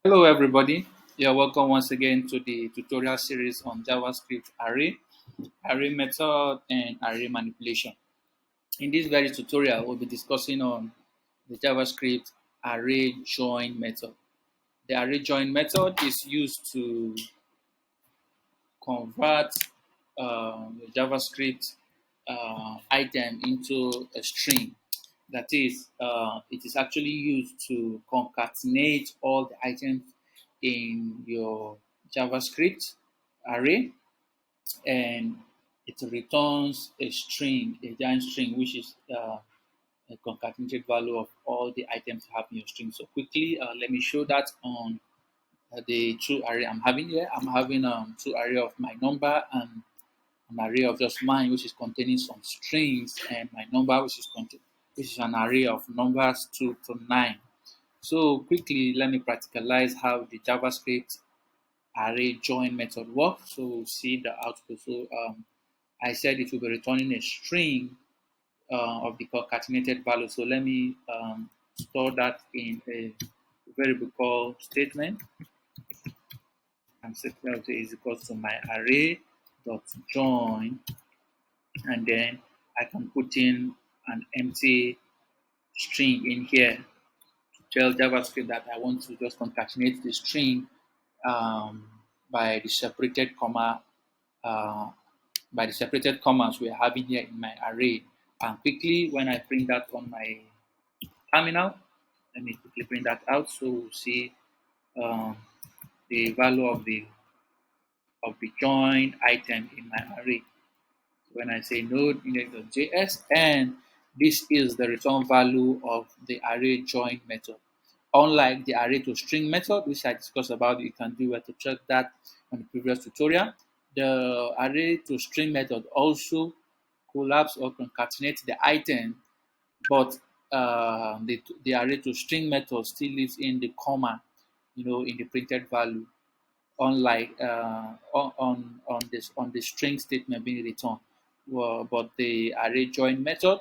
Hello, everybody. You're welcome once again to the tutorial series on JavaScript array method, and array manipulation. In this very tutorial, we'll be discussing on the JavaScript array join method. The array join method is used to convert the JavaScript item into a string. That is, it is actually used to concatenate all the items in your JavaScript array, and it returns a string, a giant string, which is a concatenated value of all the items you have in your string. So quickly, let me show that on the two array I'm having here. I'm having two array of my number and an array of just mine, which is containing some strings, and my number, which is an array of numbers 2 to 9. So quickly, let me practicalize how the JavaScript array join method works. So we'll see the output. So I said it will be returning a string of the concatenated value. So let me store that in a variable called statement, and statement is equal to my array dot join, and then I can put in an empty string in here to tell JavaScript that I want to just concatenate the string um, by the separated comma uh, by the separated commas we are having here in my array. And quickly, when I print that on my terminal, let me quickly print that out so we'll see um, the value of the join item in my array. When I say node index.js, and this is the return value of the array join method. Unlike the array to string method, which I discussed about, you can do to check that on the previous tutorial. The array to string method also collapse or concatenate the item, but the array to string method still lives in the comma, in the printed value, unlike on the string statement being returned. Well, but the array join method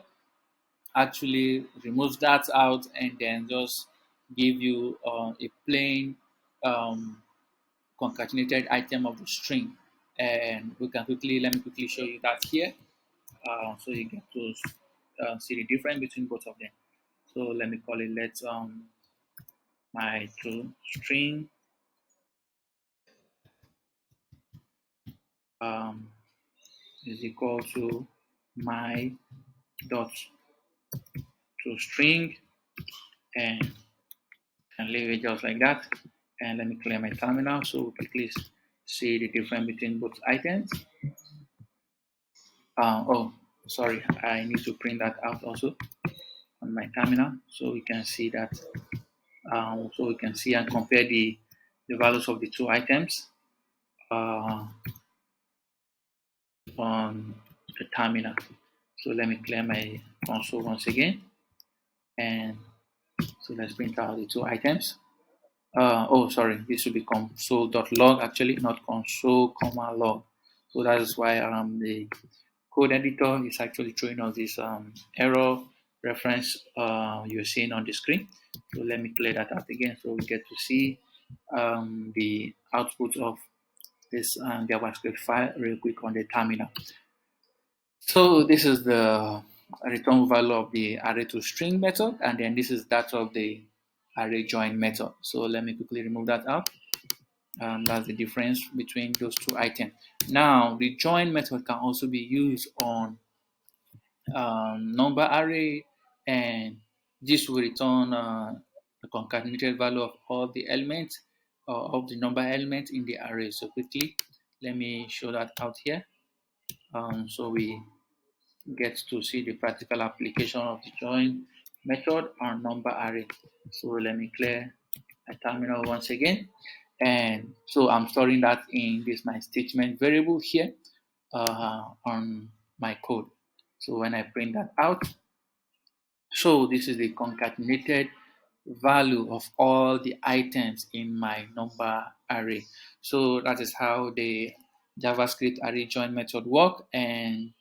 actually removes that out and then just give you a plain um, concatenated item of the string. And let me quickly show you that here, so you get to see the difference between both of them. So let me call it, let's my to string um, is equal to my dot to string, and leave it just like that. And let me clear my terminal so we quickly see the difference between both items. Oh, sorry, I need to print that out also on my terminal so we can see that. So we can see and compare the values of the two items on the terminal. So let me clear my console once again, and so let's print out the two items. Oh, sorry, this should be console.log actually, not console comma log. So that is why the code editor is actually throwing us this error reference you're seeing on the screen. So let me clear that out again so we get to see the output of this JavaScript file real quick on the terminal. So this is the return value of the array to string method, and then this is that of the array join method. So let me quickly remove that out. That's the difference between those two items. Now, the join method can also be used on number array, and this will return the concatenated value of all the elements of the number element in the array. So quickly, let me show that out here. So we get to see the practical application of the join method on number array. So let me clear my terminal once again. And so I'm storing that in this my statement variable here on my code. So when I print that out, so this is the concatenated value of all the items in my number array. So that is how the JavaScript array join method work, and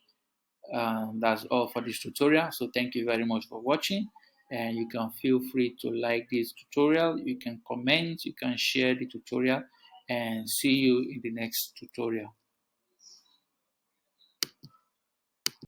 that's all for this tutorial. So thank you very much for watching, and you can feel free to like this tutorial. You can comment, you can share the tutorial, and see you in the next tutorial.